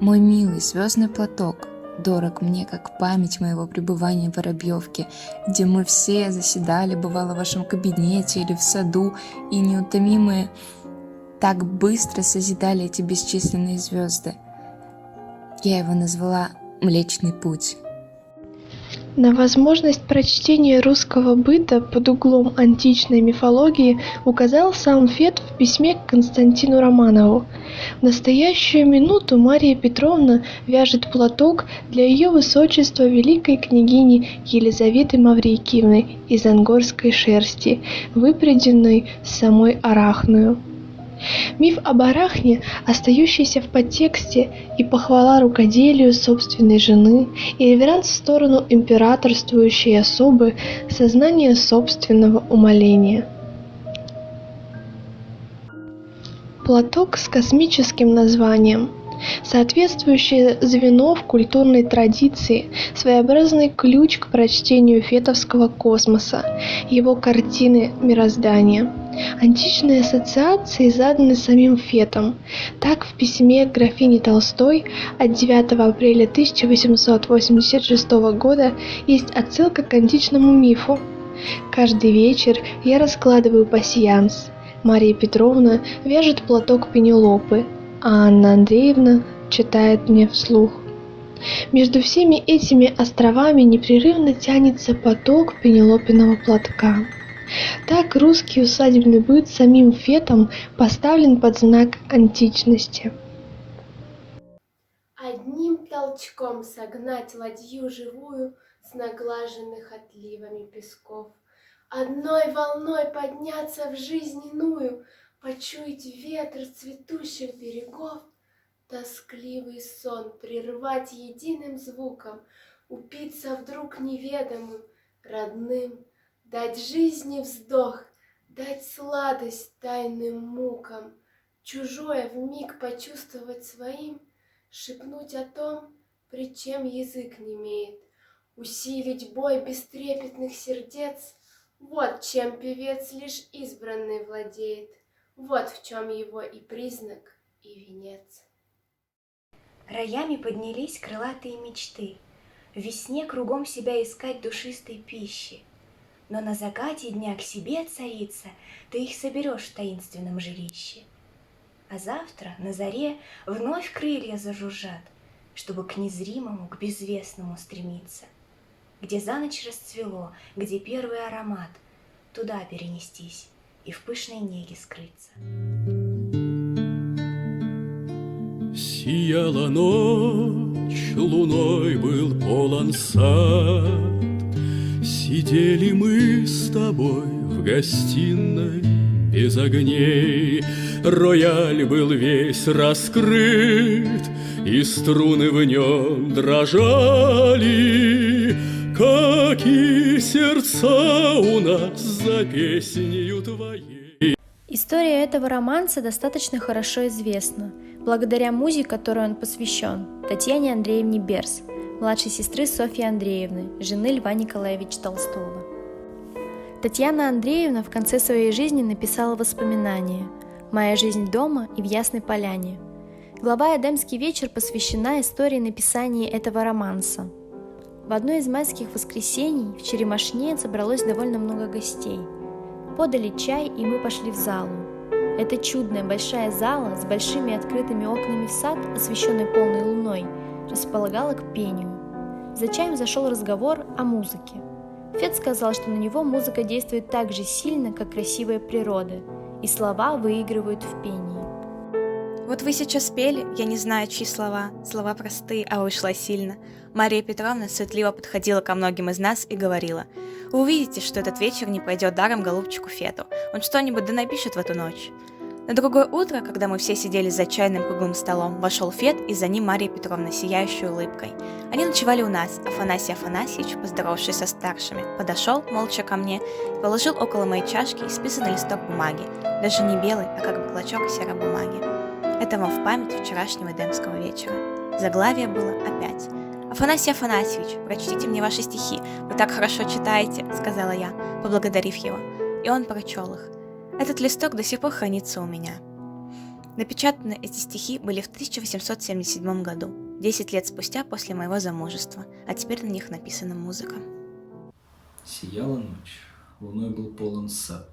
Speaker 18: Мой милый звездный платок, дорог мне, как память моего пребывания в Воробьевке, где мы все заседали, бывало, в вашем кабинете или в саду, и неутомимые так быстро созидали эти бесчисленные звезды. Я его назвала «Млечный путь».
Speaker 4: На возможность прочтения русского быта под углом античной мифологии указал сам Фет в письме к Константину Романову. В настоящую минуту Мария Петровна вяжет платок для ее высочества великой княгини Елизаветы Маврикиевны из ангорской шерсти, выпряденной самой Арахною. Миф об Арахне, остающийся в подтексте, и похвала рукоделию собственной жены, и реверанс в сторону императорствующей особы, сознание собственного умоления. Платок с космическим названием. Соответствующее звено в культурной традиции, своеобразный ключ к прочтению фетовского космоса, его картины мироздания. Античные ассоциации заданы самим Фетом. Так, в письме к графине Толстой от 9 апреля 1886 года есть отсылка к античному мифу. «Каждый вечер я раскладываю пасьянс. Мария Петровна вяжет платок Пенелопы, а Анна Андреевна читает мне вслух. Между всеми этими островами непрерывно тянется поток Пенелопиного платка». Так русский усадебный быт самим Фетом поставлен под знак античности.
Speaker 5: Одним толчком согнать ладью живую с наглаженных отливами песков, одной волной подняться в жизнь иную, почуять ветер цветущих берегов, тоскливый сон прервать единым звуком, упиться вдруг неведомым, родным, дать жизни вздох, дать сладость тайным мукам, чужое вмиг почувствовать своим, шепнуть о том, пред чем язык немеет, усилить бой бестрепетных сердец. Вот чем певец лишь избранный владеет, вот в чем его и признак, и венец.
Speaker 2: Роями поднялись крылатые мечты, в весне кругом себя искать душистой пищи. Но на закате дня к себе царица, ты их соберешь в таинственном жилище. А завтра на заре вновь крылья зажужжат, чтобы к незримому, к безвестному стремиться. Где за ночь расцвело, где первый аромат, туда перенестись и в пышной неге скрыться.
Speaker 6: Сияла ночь, луной был полон сад. Сидели мы с тобой в гостиной без огней. Рояль был весь раскрыт, и струны в нем дрожали. Какие сердца у нас за песнею твоей.
Speaker 1: История этого романса достаточно хорошо известна, благодаря музе, которой он посвящен, Татьяне Андреевне Берс, младшей сестры Софьи Андреевны, жены Льва Николаевича Толстого. Татьяна Андреевна в конце своей жизни написала воспоминания «Моя жизнь дома и в Ясной Поляне». Глава «Эдемский вечер» посвящена истории написания этого романса. В одно из майских воскресений в Черемошне собралось довольно много гостей. Подали чай, и мы пошли в залу. Эта чудная большая зала с большими открытыми окнами в сад, освещенный полной луной, располагала к пению. За чаем зашел разговор о музыке. Фет сказал, что на него музыка действует так же сильно, как красивая природа, и слова выигрывают в пении.
Speaker 23: Вот вы сейчас пели, я не знаю, чьи слова. Слова простые, а вышла сильно. Мария Петровна суетливо подходила ко многим из нас и говорила: «Вы увидите, что этот вечер не пойдет даром голубчику Фету. Он что-нибудь да напишет в эту ночь». На другое утро, когда мы все сидели за чайным круглым столом, вошел Фет, и за ним Мария Петровна, сияющей улыбкой. Они ночевали у нас. Афанасий Афанасьевич, поздоровавшись со старшими, подошел молча ко мне и положил около моей чашки исписанный листок бумаги, даже не белый, а как бы клочок серой бумаги. Это вам в память вчерашнего эдемского вечера. Заглавие было опять: «Афанасий Афанасьевич, прочтите мне ваши стихи, вы так хорошо читаете», — сказала я, поблагодарив его, и он прочел их. Этот листок до сих пор хранится у меня. Напечатаны эти стихи были в 1877 году, 10 лет спустя после моего замужества, а теперь на них написана музыка.
Speaker 7: Сияла ночь, луной был полон сад.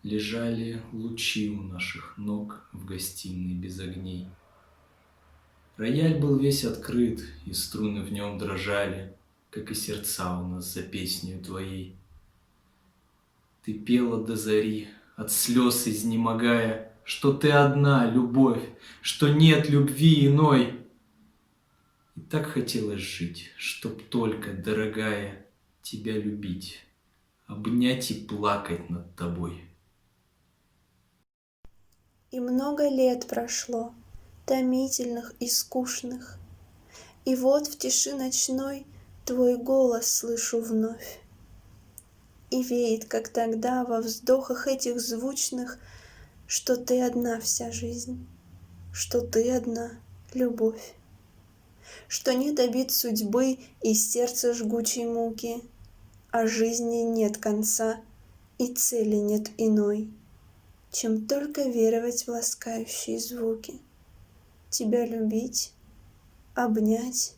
Speaker 7: Лежали лучи у наших ног в гостиной без огней. Рояль был весь открыт, и струны в нем дрожали, как и сердца у нас за песнею твоей. Ты пела до зари, от слез изнемогая, что ты одна, любовь, что нет любви иной. И так хотелось жить, чтоб только, дорогая, тебя любить, обнять и плакать над тобой.
Speaker 22: И много лет прошло, томительных и скучных, и вот в тиши ночной твой голос слышу вновь. И веет, как тогда, во вздохах этих звучных, что ты одна вся жизнь, что ты одна любовь, что нет обид судьбы и сердца жгучей муки, а жизни нет конца и цели нет иной, чем только веровать в ласкающие звуки, тебя любить, обнять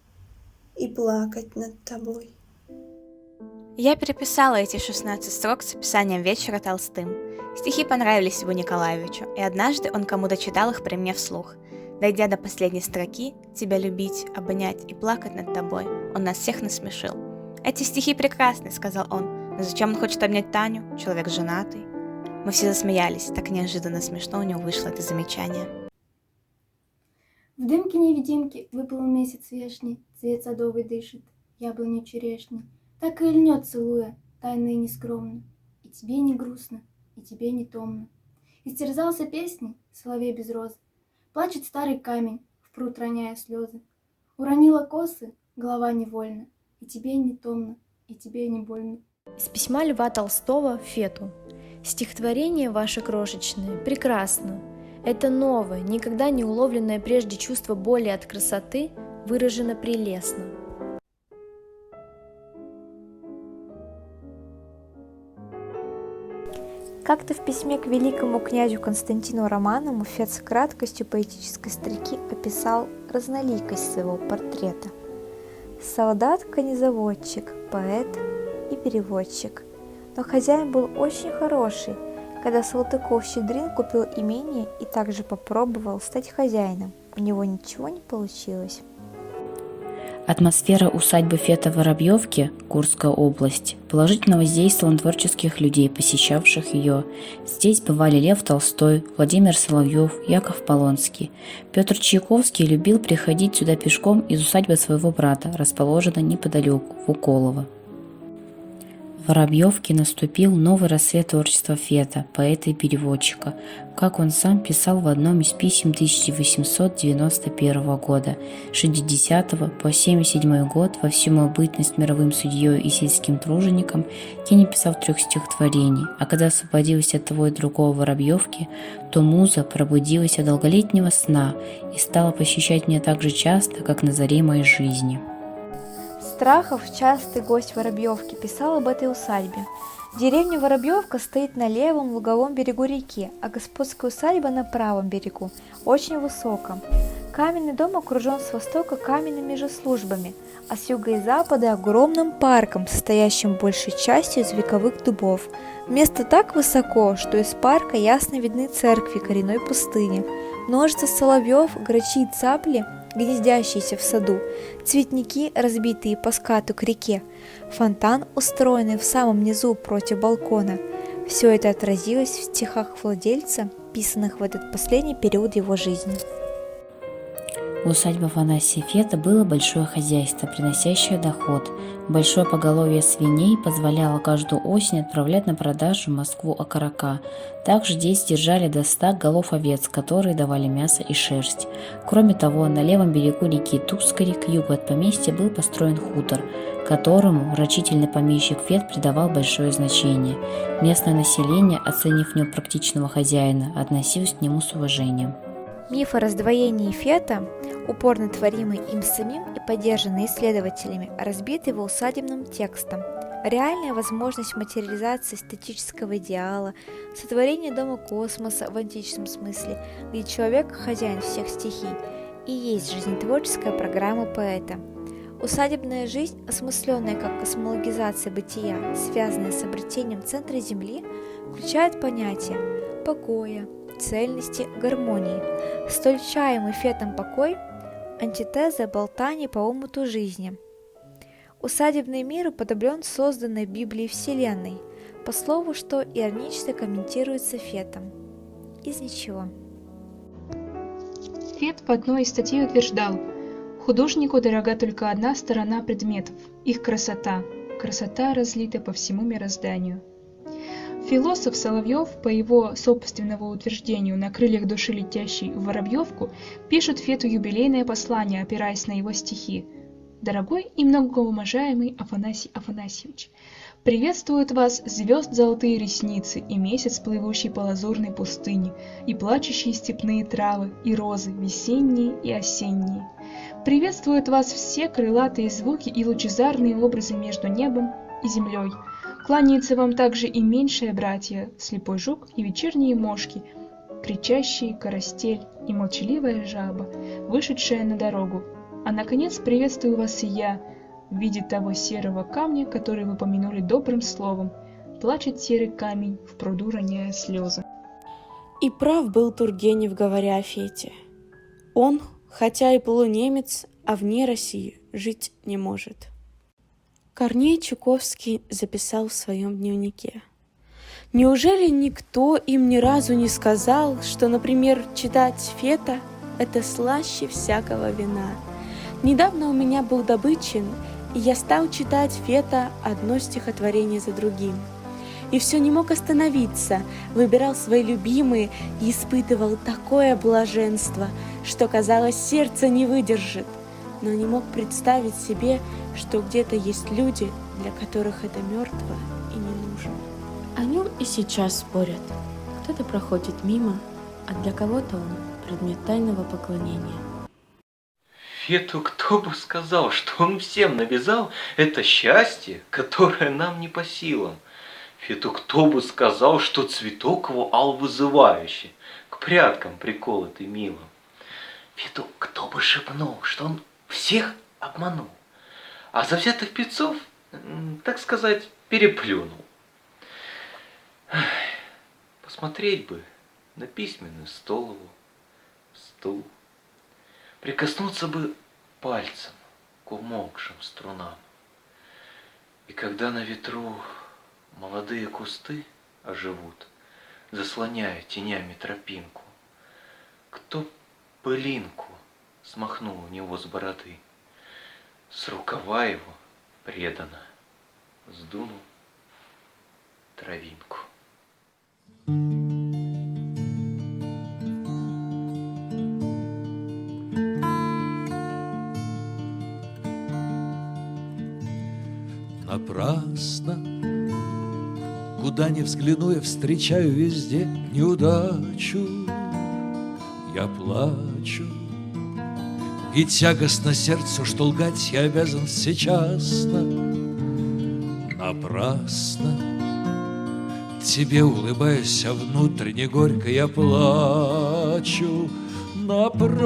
Speaker 22: и плакать над тобой.
Speaker 2: Я переписала эти 16 строк с описанием вечера Толстым. Стихи понравились Льву Николаевичу, и однажды он кому-то читал их при мне вслух. Дойдя до последней строки «Тебя любить, обнять и плакать над тобой», он нас всех насмешил. «Эти стихи прекрасны», — сказал он, «но зачем он хочет обнять Таню? Человек женатый». Мы все засмеялись, так неожиданно смешно у него вышло это замечание.
Speaker 1: В дымке-невидимке выплыл месяц вешний, цвет садовый дышит, яблоню черешни. Так и льнет, целуя, тайно и нескромно. И тебе не грустно, и тебе не томно. Истерзался песней соловей без розы. Плачет старый камень, в пруд роняя слезы. Уронила косы, голова невольна. И тебе не томно, и тебе не больно. Из письма Льва Толстого Фету. Стихотворение ваше крошечное прекрасно. Это новое, никогда не уловленное прежде чувство боли от красоты выражено прелестно.
Speaker 2: Как-то в письме к великому князю Константину Романову Фет с краткостью поэтической строки описал разноликость своего портрета. Солдат-конезаводчик, поэт и переводчик. Но хозяин был очень хороший. Когда Салтыков-Щедрин купил имение и также попробовал стать хозяином, у него ничего не получилось.
Speaker 10: Атмосфера усадьбы Фета в Воробьевке, Курская область, положительно воздействовала на творческих людей, посещавших ее. Здесь бывали Лев Толстой, Владимир Соловьев, Яков Полонский. Петр Чайковский любил приходить сюда пешком из усадьбы своего брата, расположенной неподалеку, в Уколово. В Воробьевке наступил новый рассвет творчества Фета, поэта и переводчика, как он сам писал в одном из писем 1891 года. С 60 по 77 год во всю мою бытность мировым судьей и сельским тружеником я не писал 3 стихотворений, а когда освободился от того и другого в Воробьевке, то муза пробудилась от долголетнего сна и стала посещать меня так же часто, как на заре моей жизни.
Speaker 2: Страхов, частый гость Воробьевки, писал об этой усадьбе. Деревня Воробьевка стоит на левом луговом берегу реки, а господская усадьба на правом берегу, очень высоком. Каменный дом окружен с востока каменными же службами, а с юга и запада огромным парком, состоящим большей частью из вековых дубов. Место так высоко, что из парка ясно видны церкви коренной пустыни. Множество соловьев, грачи и цапли, гнездящиеся в саду, цветники, разбитые по скату к реке, фонтан, устроенный в самом низу против балкона. Все это отразилось в стихах владельца, писанных в этот последний период его жизни.
Speaker 10: У усадьбы Афанасия Фета было большое хозяйство, приносящее доход. Большое поголовье свиней позволяло каждую осень отправлять на продажу в Москву окорока. Также здесь держали до 100 голов овец, которые давали мясо и шерсть. Кроме того, на левом берегу реки Тускари к югу от поместья был построен хутор, которому рачительный помещик Фет придавал большое значение. Местное население, оценив в нем практичного хозяина, относилось к нему с уважением.
Speaker 2: Миф о раздвоении Фета, упорно творимый им самим и поддержанный исследователями, разбит его усадебным текстом. Реальная возможность материализации эстетического идеала, сотворение дома космоса в античном смысле, где человек – хозяин всех стихий, и есть жизнетворческая программа поэта. Усадебная жизнь, осмысленная как космологизация бытия, связанная с обретением центра Земли, включает понятия покоя, цельности, гармонии. Столь чаемый Фетом покой – антитеза болтаний по омуту жизни. Усадебный мир уподоблен созданной в Библии Вселенной, по слову, что иронично комментируется Фетом. Из ничего.
Speaker 8: Фет в одной из статей утверждал: художнику дорога только одна сторона предметов – их красота. Красота разлита по всему мирозданию. Философ Соловьев, по его собственному утверждению, на крыльях души летящей в Воробьевку, пишет Фету юбилейное послание, опираясь на его стихи. «Дорогой и многоуважаемый Афанасий Афанасьевич, Приветствуют вас звезд золотые ресницы и месяц, плывущий по лазурной пустыне, и плачущие степные травы, и розы, весенние и осенние. Приветствуют вас все крылатые звуки и лучезарные образы между небом и землей. Кланяется вам также и меньшее братья, слепой жук и вечерние мошки, кричащие карастель и молчаливая жаба, вышедшая на дорогу. А наконец приветствую вас и я, в виде того серого камня, который вы помянули добрым словом. Плачет серый камень, в пруду роняя слезы.
Speaker 16: И прав был Тургенев, говоря о Фете. Он, хотя и полунемец, а вне России жить не может. Корней Чуковский записал в своем дневнике: «Неужели никто им ни разу не сказал, что, например, читать Фета – это слаще всякого вина? Недавно у меня был Добычин, и я стал читать Фета одно стихотворение за другим. И все не мог остановиться, выбирал свои любимые и испытывал такое блаженство, что, казалось, сердце не выдержит, но не мог представить себе, что где-то есть люди, для которых это мертво и не нужно». О нем и сейчас спорят. Кто-то проходит мимо, а для кого-то он предмет тайного поклонения.
Speaker 9: Фету кто бы сказал, что он всем навязал это счастье, которое нам не по силам. Фету кто бы сказал, что цветок его ал вызывающий, к прядкам приколотый милым. Фету кто бы шепнул, что он всех обманул, а завзятых певцов, так сказать, переплюнул. Посмотреть бы на письменную стол, стул, прикоснуться бы пальцем к умолкшим струнам. И когда на ветру молодые кусты оживут, заслоняя тенями тропинку, кто пылинку смахнул у него с бороды, с рукава его преданно сдунул травинку.
Speaker 11: Напрасно, куда ни взгляну, я встречаю везде неудачу. Я плачу, и тягостно сердцу, что лгать я обязан всечасно. Напрасно тебе улыбаюсь, а внутренне горько я плачу. Напрасно,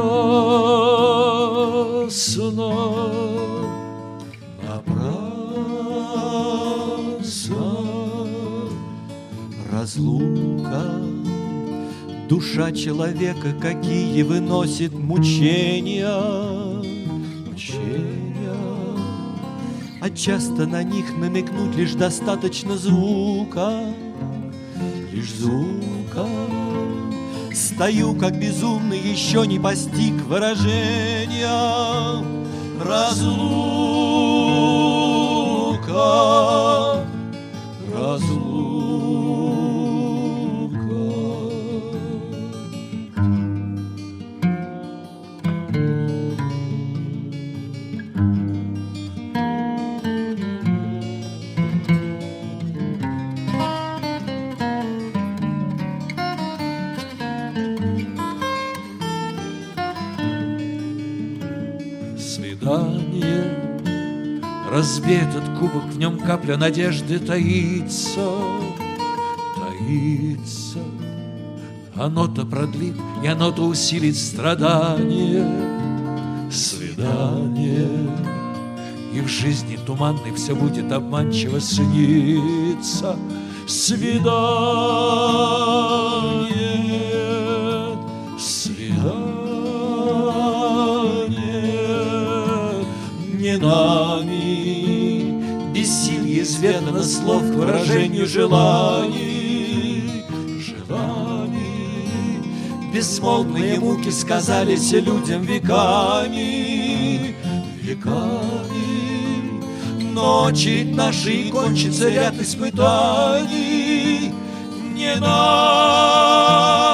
Speaker 11: разлука, душа человека, какие выносит мучения, а часто на них намекнуть лишь достаточно звука, лишь звука. Стою как безумный, еще не постиг выражения. Разлука, разлука. Свидание, разбей этот кубок, в нем капля надежды таится, таится. Оно-то продлит, и оно-то усилит страдания. Свидание, и в жизни туманной все будет обманчиво сниться. Свидание, свидание, не нами бессилье изведано слов к выражению желаний, желаний. Безмолвные муки сказались людям веками, веками. Ночи наши и кончится ряд испытаний, не нам.